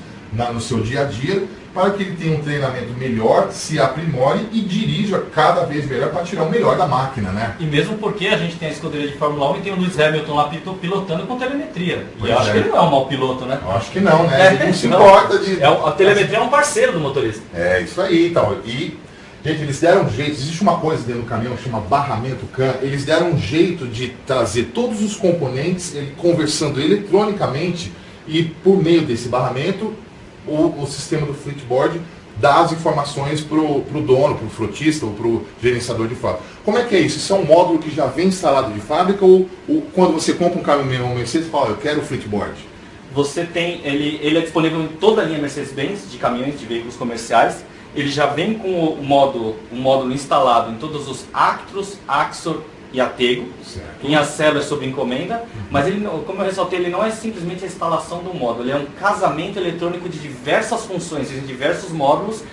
no seu dia a dia, para que ele tenha um treinamento melhor, se aprimore e dirija cada vez melhor para tirar o melhor da máquina, né? E mesmo porque a gente tem a escuderia de Fórmula 1 e tem o Lewis Hamilton lá pilotando com telemetria. E eu acho que ele não é um mau piloto, né? Eu acho que não, né? Ele não se importa de... A telemetria é um parceiro do motorista. É isso aí, então. E, gente, eles deram um jeito, existe uma coisa dentro do caminhão que chama barramento CAN, eles deram um jeito de trazer todos os componentes, ele conversando eletronicamente, e por meio desse barramento, o sistema do fleetboard dá as informações para o dono, para o frotista ou para o gerenciador de frota. Como é que é isso? Isso é um módulo que já vem instalado de fábrica ou quando você compra um caminhão Mercedes, fala, eu quero o fleetboard? Você tem, ele é disponível em toda a linha Mercedes-Benz de caminhões, de veículos comerciais. Ele já vem com o módulo instalado em todos os Actros, Axor e Atego, certo. Em Acelo é sob encomenda, mas ele, como eu ressaltei, ele não é simplesmente a instalação do módulo, ele é um casamento eletrônico de diversas funções, de diversos módulos,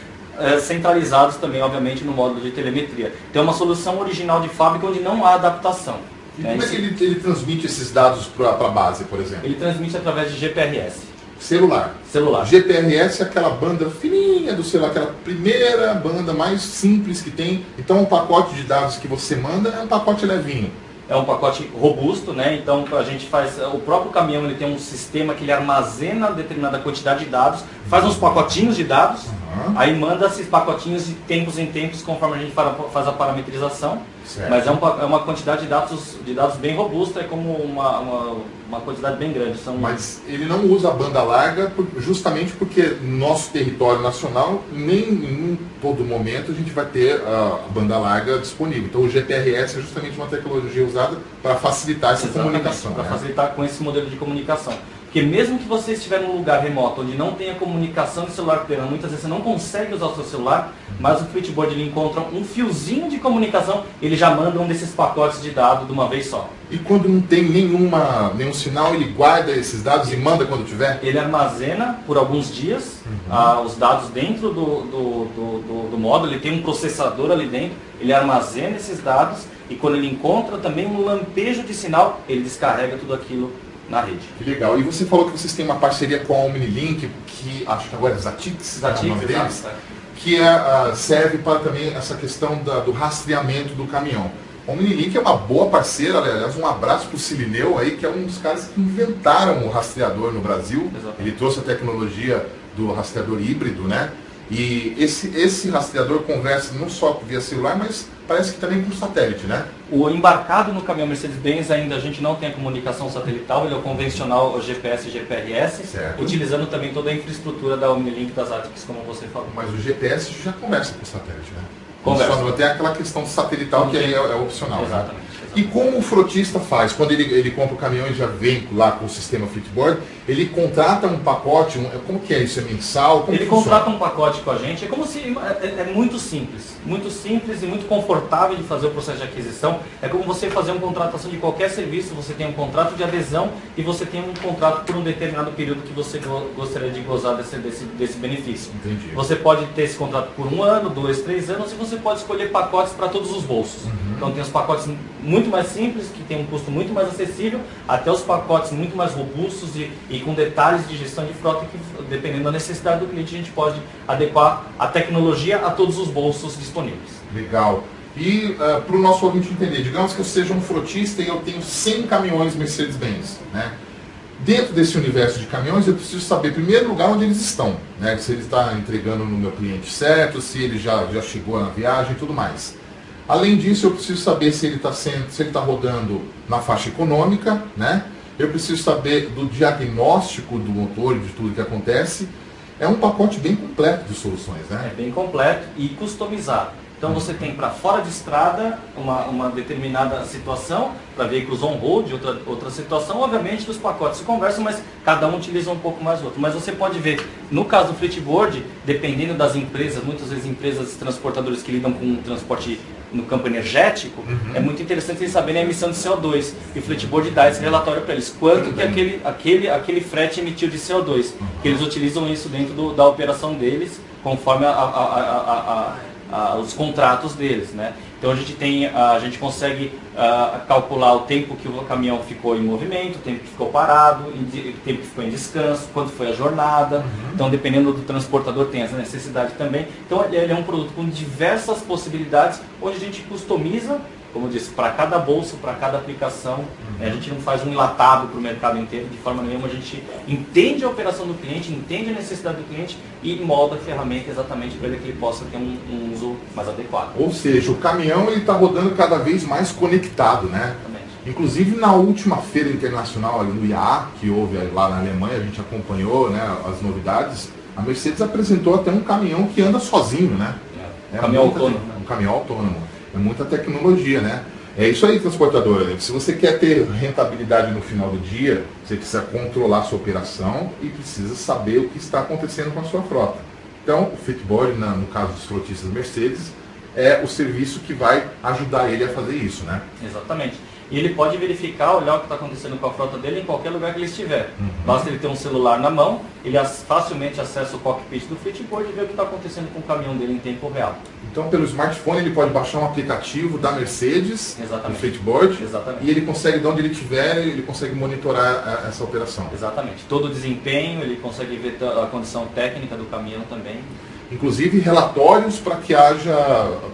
centralizados também, obviamente, no módulo de telemetria. Então é uma solução original de fábrica onde não há adaptação. E como é que ele transmite esses dados para a base, por exemplo? Ele transmite através de GPRS. Celular. GPRS é aquela banda fininha do celular, aquela primeira banda mais simples que tem. Então o pacote de dados que você manda é um pacote levinho. É um pacote robusto, né? Então a gente faz, o próprio caminhão ele tem um sistema que ele armazena determinada quantidade de dados, faz uns pacotinhos de dados, aí manda esses pacotinhos de tempos em tempos conforme a gente faz a parametrização. Certo. Mas é uma quantidade de dados bem robusta, é como uma quantidade bem grande. Mas ele não usa a banda larga justamente porque no nosso território nacional, nem em todo momento a gente vai ter a banda larga disponível. Então o GPRS é justamente uma tecnologia usada para facilitar essa comunicação. Para facilitar com esse modelo de comunicação. Porque mesmo que você estiver num lugar remoto, onde não tenha comunicação de celular plena, muitas vezes você não consegue usar o seu celular, mas o Flipboard ele encontra um fiozinho de comunicação, ele já manda um desses pacotes de dados de uma vez só. E quando não tem nenhum sinal, ele guarda esses dados e manda quando tiver? Ele armazena por alguns dias os dados dentro do módulo, ele tem um processador ali dentro, ele armazena esses dados e quando ele encontra também um lampejo de sinal, ele descarrega tudo aquilo na rede. Que legal. E você falou que vocês têm uma parceria com a Omnilink, que acho que agora é Zatix, é o nome deles, que serve para também essa questão do rastreamento do caminhão. A Omnilink é uma boa parceira, aliás, um abraço para o Silineu aí, que é um dos caras que inventaram o rastreador no Brasil. Exatamente. Ele trouxe a tecnologia do rastreador híbrido, né? E esse rastreador conversa não só via celular, mas parece que também com satélite, né? O embarcado no caminhão Mercedes-Benz ainda a gente não tem a comunicação satelital, ele é o convencional o GPS e GPRS, certo, utilizando também toda a infraestrutura da Omnilink das Atix, como você falou. Mas o GPS já conversa com o satélite, né? Conversa. Só não tem aquela questão satelital que aí é opcional. Exatamente. Né? E como o frotista faz? Quando ele compra o caminhão e já vem lá com o sistema Flipboard, ele contrata um pacote, como que é isso? É mensal? Como ele contrata um pacote com a gente, é como se é muito simples e muito confortável de fazer o processo de aquisição. É como você fazer uma contratação de qualquer serviço, você tem um contrato de adesão e você tem um contrato por um determinado período que você gostaria de gozar desse benefício. Entendi. Você pode ter esse contrato por 1 ano, 2, 3 anos e você pode escolher pacotes para todos os bolsos. Então tem os pacotes muito mais simples, que tem um custo muito mais acessível, até os pacotes muito mais robustos e com detalhes de gestão de frota que, dependendo da necessidade do cliente, a gente pode adequar a tecnologia a todos os bolsos disponíveis. Legal. E para o nosso ouvinte entender, digamos que eu seja um frotista e eu tenho 100 caminhões Mercedes-Benz, né? Dentro desse universo de caminhões, eu preciso saber, em primeiro lugar, onde eles estão, né? Se ele está entregando no meu cliente certo, se ele já chegou na viagem e tudo mais. Além disso, eu preciso saber se ele está rodando na faixa econômica, né? Eu preciso saber do diagnóstico do motor e de tudo que acontece. É um pacote bem completo de soluções, né? É bem completo e customizado. Então você tem para fora de estrada uma determinada situação, para veículos on-road, outra situação. Obviamente que os pacotes se conversam, mas cada um utiliza um pouco mais o outro. Mas você pode ver, no caso do Flipboard, dependendo das empresas, muitas vezes empresas transportadoras que lidam com transporte no campo energético, é muito interessante eles saberem a emissão de CO2. E o Flipboard dá esse relatório para eles. Quanto que aquele frete emitiu de CO2. Que eles utilizam isso dentro da operação deles, conforme os contratos deles, né? Então a gente consegue calcular o tempo que o caminhão ficou em movimento, o tempo que ficou parado, o tempo que ficou em descanso, quanto foi a jornada. Então, dependendo do transportador, tem essa necessidade também. Então, ele é um produto com diversas possibilidades, onde a gente customiza, como eu disse, para cada bolso, para cada aplicação. A gente não faz um enlatado para o mercado inteiro, de forma nenhuma. A gente entende a operação do cliente, entende a necessidade do cliente e molda a ferramenta exatamente para ele que ele possa ter um uso mais adequado. Ou seja, o caminhão está rodando cada vez mais conectado, né? Exatamente. Inclusive na última feira internacional ali no IAA, que houve lá na Alemanha, a gente acompanhou, né, as novidades. A Mercedes apresentou até um caminhão que anda sozinho, né? Caminhão autônomo. Um caminhão autônomo. É muita tecnologia, né? É isso aí, transportador. Se você quer ter rentabilidade no final do dia, você precisa controlar a sua operação e precisa saber o que está acontecendo com a sua frota. Então, o Flipboard, no caso dos frotistas Mercedes, é o serviço que vai ajudar ele a fazer isso, né? Exatamente. E ele pode verificar, olhar o que está acontecendo com a frota dele em qualquer lugar que ele estiver. Basta ele ter um celular na mão, ele facilmente acessa o cockpit do Flipboard e vê o que está acontecendo com o caminhão dele em tempo real. Então, pelo smartphone, ele pode baixar um aplicativo da Mercedes, Exatamente. o Flipboard, Exatamente. e ele consegue, de onde ele estiver, ele consegue monitorar essa operação. Exatamente. Todo o desempenho, ele consegue ver a condição técnica do caminhão também. Inclusive relatórios para que haja,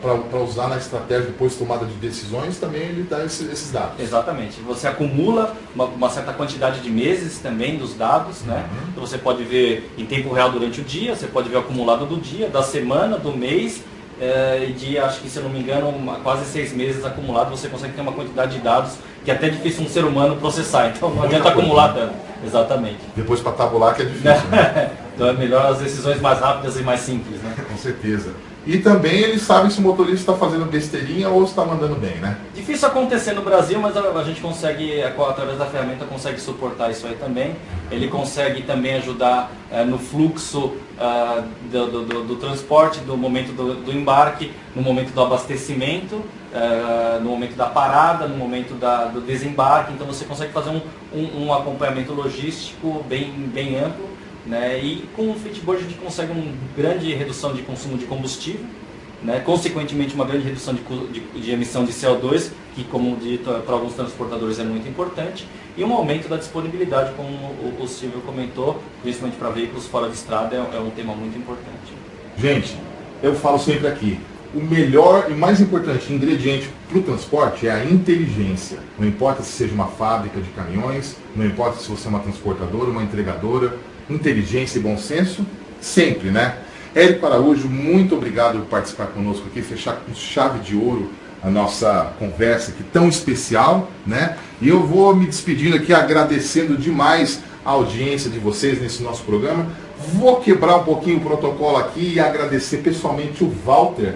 para usar na estratégia depois de tomada de decisões, também ele dá esses dados. Exatamente. Você acumula uma certa quantidade de meses também dos dados, né? Então você pode ver em tempo real durante o dia, você pode ver o acumulado do dia, da semana, do mês, e de, acho que se eu não me engano, quase 6 meses acumulado, você consegue ter uma quantidade de dados que é até difícil um ser humano processar, então não adianta acumular tanto. Exatamente. Depois para tabular que é difícil, né? Então é melhor as decisões mais rápidas e mais simples, né? Com certeza. E também eles sabem se o motorista está fazendo besteirinha ou está mandando bem, né? Difícil acontecer no Brasil, mas a gente consegue, através da ferramenta, consegue suportar isso aí também. Ele consegue também ajudar no fluxo do transporte, do momento do embarque, no momento do abastecimento, no momento da parada, no momento do desembarque. Então você consegue fazer um acompanhamento logístico bem amplo. Né? E com o Fitboard a gente consegue uma grande redução de consumo de combustível, né? Consequentemente uma grande redução de emissão de CO2, que como dito para alguns transportadores é muito importante, e um aumento da disponibilidade, como o Silvio comentou, principalmente para veículos fora de estrada, é um tema muito importante. Gente, eu falo sempre aqui, o melhor e mais importante ingrediente para o transporte é a inteligência. Não importa se seja uma fábrica de caminhões, não importa se você é uma transportadora, uma entregadora, inteligência e bom senso, sempre, né? Érico Araújo, muito obrigado por participar conosco aqui, fechar com chave de ouro a nossa conversa aqui tão especial, né? E eu vou me despedindo aqui, agradecendo demais a audiência de vocês nesse nosso programa. Vou quebrar um pouquinho o protocolo aqui e agradecer pessoalmente o Walter,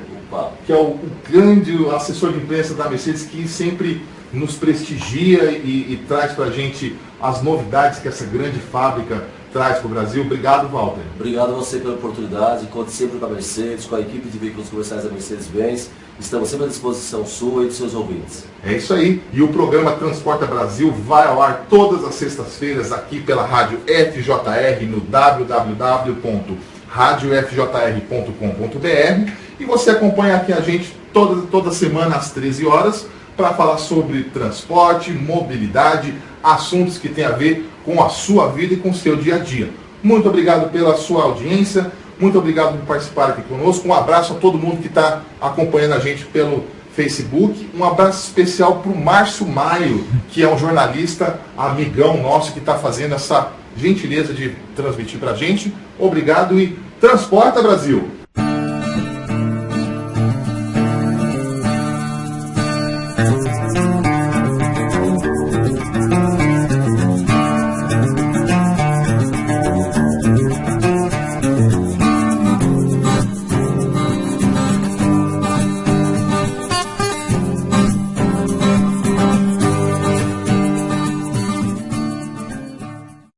que é o grande assessor de imprensa da Mercedes, que sempre nos prestigia e traz para a gente as novidades que essa grande fábrica traz para o Brasil. Obrigado, Walter. Obrigado a você pela oportunidade. Conte sempre com a Mercedes, com a equipe de veículos comerciais da Mercedes-Benz. Estamos sempre à disposição sua e dos seus ouvintes. É isso aí. E o programa Transporta Brasil vai ao ar todas as sextas-feiras aqui pela Rádio FJR no www.radiofjr.com.br e você acompanha aqui a gente toda semana às 13 horas para falar sobre transporte, mobilidade, assuntos que têm a ver com a sua vida e com o seu dia a dia. Muito obrigado pela sua audiência, muito obrigado por participar aqui conosco. Um abraço a todo mundo que está acompanhando a gente pelo Facebook. Um abraço especial para o Márcio Maio, que é um jornalista, amigão nosso, que está fazendo essa gentileza de transmitir para a gente. Obrigado e transporta, Brasil!